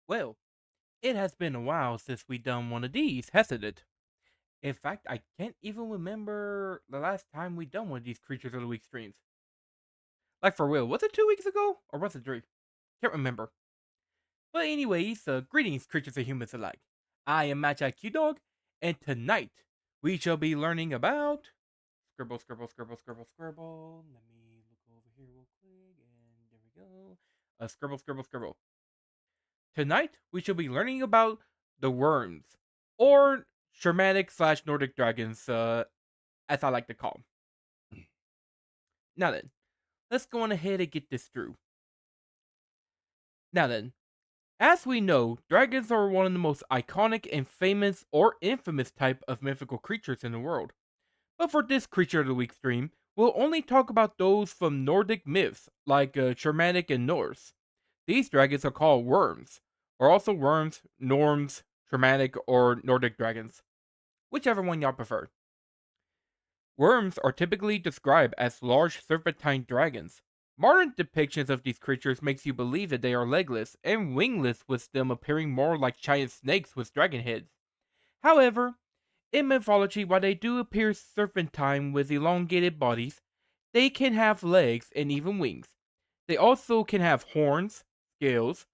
Well, it has been a while since we done one of these, hasn't it? In fact, I can't even remember the last time we done one of these Creatures of the Week streams. Like for real, was it 2 weeks ago? Or was it 3? Can't remember. But anyways, greetings creatures and humans alike. I am MagiQDog, and tonight we shall be learning about... Scribble, scribble, scribble, scribble, scribble. Let me look over here real quick, and there we go. Scribble, scribble, scribble. Tonight, we shall be learning about the Wyrms, or Germanic slash Nordic Dragons, as I like to call them. Now then, let's go on ahead and get this through. Now then, as we know, dragons are one of the most iconic and famous or infamous type of mythical creatures in the world. But for this Creature of the Week stream, we'll only talk about those from Nordic myths, like Germanic and Norse. These dragons are called Wyrms, or also Worms, Norms, Germanic, or Nordic dragons, whichever one y'all prefer. Wyrms are typically described as large serpentine dragons. Modern depictions of these creatures makes you believe that they are legless and wingless, with them appearing more like giant snakes with dragon heads. However, in mythology, while they do appear serpentine with elongated bodies, they can have legs and even wings. They also can have horns, scales,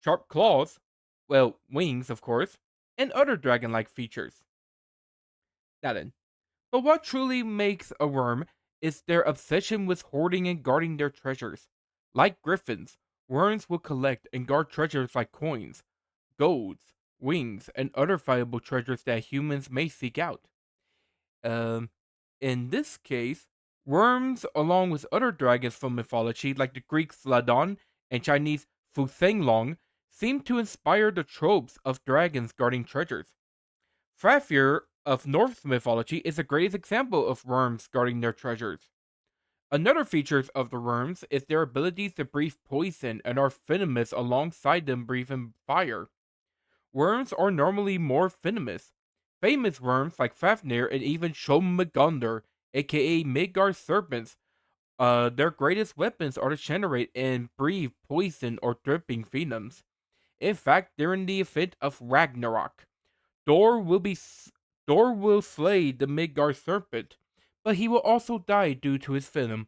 sharp claws, well, wings, of course, and other dragon like features. Now then, but what truly makes a worm is their obsession with hoarding and guarding their treasures. Like griffins, worms will collect and guard treasures like coins, golds, wings, and other valuable treasures that humans may seek out. Um, in this case, worms, along with other dragons from mythology like the Greek Sladon and Chinese Fusenglong, seem to inspire the tropes of dragons guarding treasures. Fafnir of Norse mythology is the greatest example of worms guarding their treasures. Another feature of the worms is their abilities to breathe poison and are venomous alongside them breathing fire. Worms are normally more venomous. Famous worms like Fafnir and even Jormungandr, aka Midgard serpents, their greatest weapons are to generate and breathe poison or dripping venoms. In fact, during the event of Ragnarok, Thor will be Thor will slay the Midgard serpent, but he will also die due to his venom.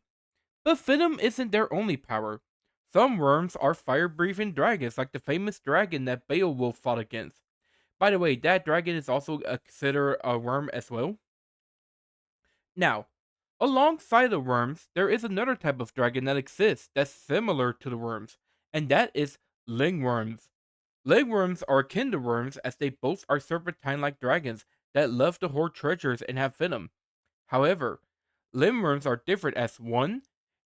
But venom isn't their only power. Some worms are fire-breathing dragons, like the famous dragon that Beowulf fought against. By the way, that dragon is also considered a worm as well. Now, alongside the worms, there is another type of dragon that exists that's similar to the worms, and that is Lindworms. Lindworms are akin to worms as they both are serpentine-like dragons that love to hoard treasures and have venom. However, Lindworms are different as one,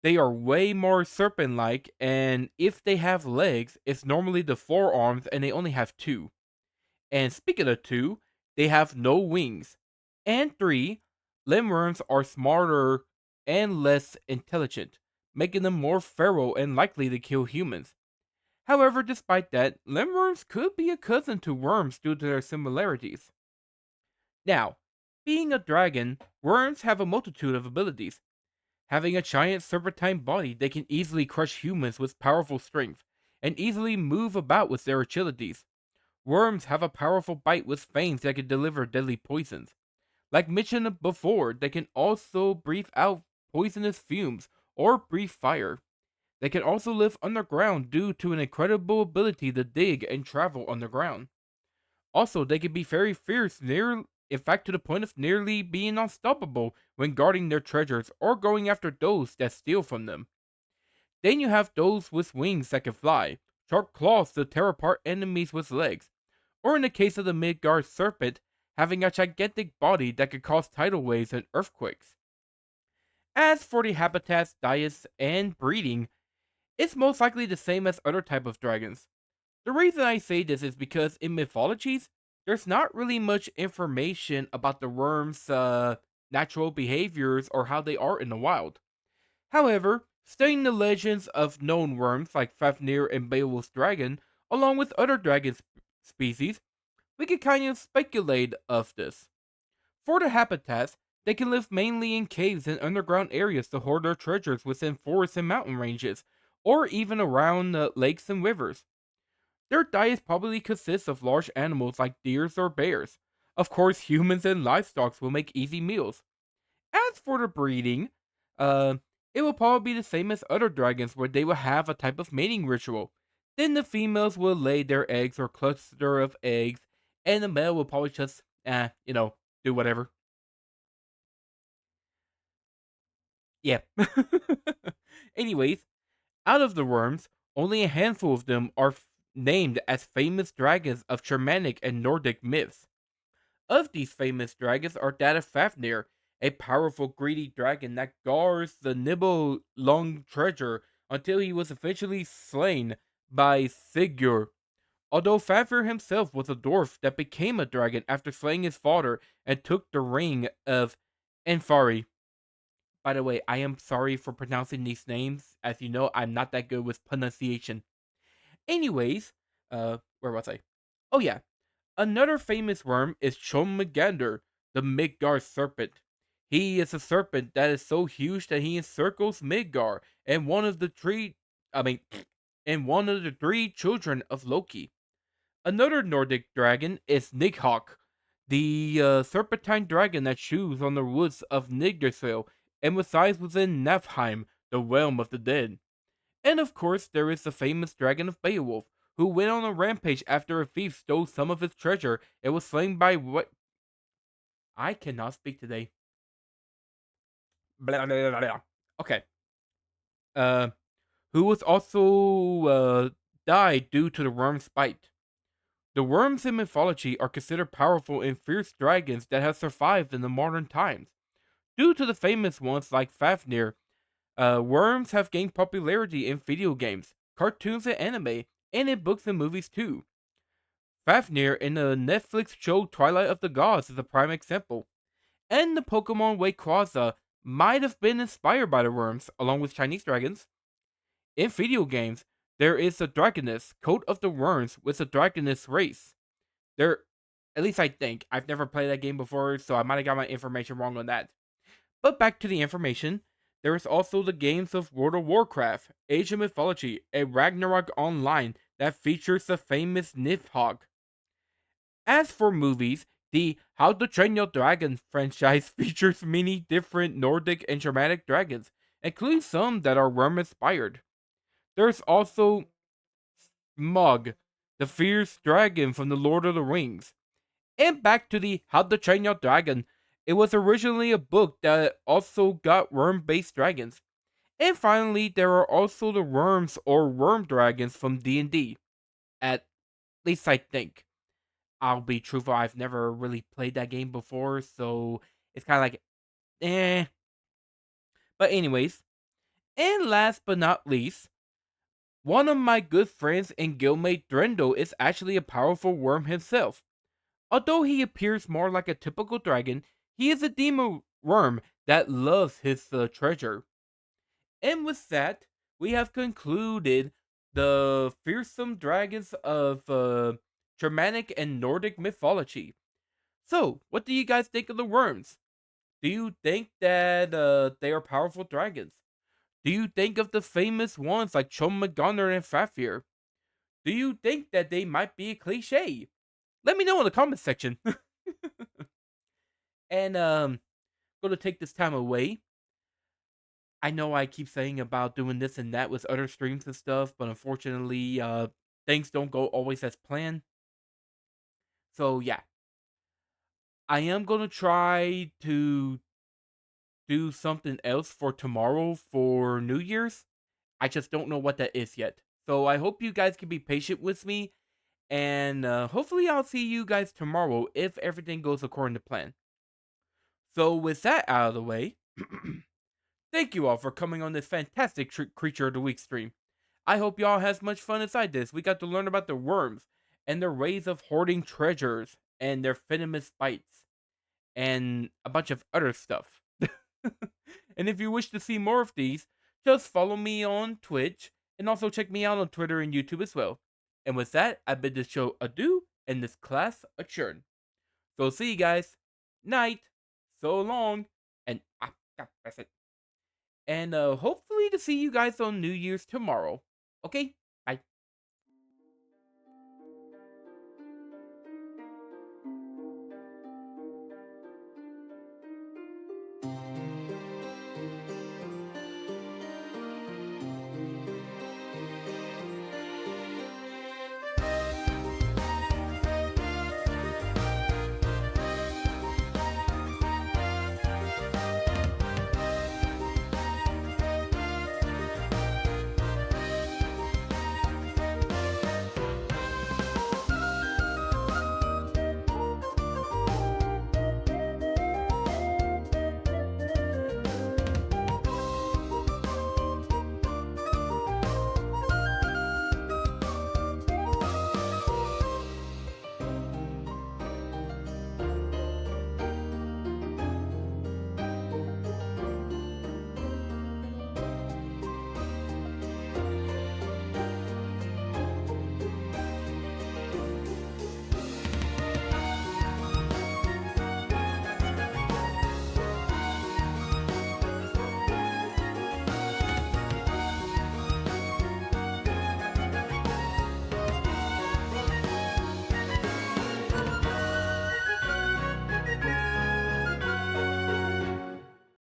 they are way more serpent-like, and if they have legs, it's normally the forearms and they only have two. And speaking of two, they have no wings. And three, Lindworms are smarter and less intelligent, making them more feral and likely to kill humans. However, despite that, Lindworms could be a cousin to worms due to their similarities. Now, being a dragon, worms have a multitude of abilities. Having a giant serpentine body, they can easily crush humans with powerful strength, and easily move about with their agilities. Worms have a powerful bite with fangs that can deliver deadly poisons. Like mentioned before, they can also breathe out poisonous fumes or breathe fire. They can also live underground due to an incredible ability to dig and travel underground. Also, they can be very fierce, in fact, to the point of nearly being unstoppable when guarding their treasures or going after those that steal from them. Then you have those with wings that can fly, sharp claws to tear apart enemies with legs, or in the case of the Midgard serpent, having a gigantic body that could cause tidal waves and earthquakes. As for the habitats, diets, and breeding, it's most likely the same as other type of dragons. The reason I say this is because in mythologies, there's not really much information about the worms' natural behaviors or how they are in the wild. However, studying the legends of known worms like Fafnir and Beowulf Dragon, along with other dragon species, we can kind of speculate of this. For the habitats, they can live mainly in caves and underground areas to hoard their treasures within forests and mountain ranges, or even around lakes and rivers. Their diet probably consists of large animals like deers or bears. Of course, humans and livestock will make easy meals. As for the breeding, uh, it will probably be the same as other dragons, where they will have a type of mating ritual. Then the females will lay their eggs or cluster of eggs, and the male will probably just, do whatever. Yeah. Anyways, out of the worms, only a handful of them are named as famous dragons of Germanic and Nordic myths. Of these famous dragons are that of Fafnir, a powerful greedy dragon that guards the Nibelung treasure until he was eventually slain by Sigurd. Although Fafnir himself was a dwarf that became a dragon after slaying his father and took the ring of Enfari. By the way, I am sorry for pronouncing these names. As you know, I'm not that good with pronunciation. Anyways, where was I? Oh yeah, another famous worm is Jormungandr, the Midgard serpent. He is a serpent that is so huge that he encircles Midgard and I mean, and one of the three children of Loki. Another Nordic dragon is Nidhoggr, the serpentine dragon that chews on the woods of Yggdrasil and resides within Niflheim, the realm of the dead. And of course, there is the famous dragon of Beowulf, who went on a rampage after a thief stole some of his treasure and was slain by what? I cannot speak today. Blah, blah, blah, blah. Okay. Uh, who was also died due to the worm's bite. The worms in mythology are considered powerful and fierce dragons that have survived in the modern times. Due to the famous ones like Fafnir, worms have gained popularity in video games, cartoons, and anime, and in books and movies too. Fafnir in the Netflix show Twilight of the Gods is a prime example, and the Pokemon Rayquaza might have been inspired by the worms, along with Chinese dragons. In video games, there is a Dragoness, Coat of the Worms, with a Dragoness race. There, at least I think. I've never played that game before, so I might have got my information wrong on that. But back to the information. There is also the games of World of Warcraft, Age of Mythology, and Ragnarok Online that features the famous Nidhogg. As for movies, the How to Train Your Dragon franchise features many different Nordic and Germanic dragons, including some that are worm inspired. There's also Smog, the fierce dragon from the Lord of the Rings. And back to the How to Train Your Dragon. It was originally a book that also got worm based dragons. And finally, there are also the worms or worm dragons from D&D. At least I think. I'll be truthful, I've never really played that game before, so it's kind of like, eh. But anyways, and last but not least, one of my good friends and guildmate Drendel is actually a powerful worm himself. Although he appears more like a typical dragon, he is a demon worm that loves his treasure. And with that, we have concluded the fearsome dragons of Germanic and Nordic mythology. So, what do you guys think of the worms? Do you think that they are powerful dragons? Do you think of the famous ones like Jormungandr and Fafnir? Do you think that they might be a cliche? Let me know in the comment section. And gonna take this time away. I know I keep saying about doing this and that with other streams and stuff, but unfortunately, things don't go always as planned. So yeah, I am gonna try to do something else for tomorrow for New Year's. I just don't know what that is yet. So I hope you guys can be patient with me, and hopefully I'll see you guys tomorrow if everything goes according to plan. So with that out of the way, thank you all for coming on this fantastic Creature of the Week stream. I hope y'all has much fun as I did. We got to learn about the worms and their ways of hoarding treasures and their venomous bites and a bunch of other stuff. And if you wish to see more of these, just follow me on Twitch and also check me out on Twitter and YouTube as well. And with that, I bid this show adieu and this class adjourn. So see you guys. Night. So long. And that's it. And hopefully to see you guys on New Year's tomorrow. Okay?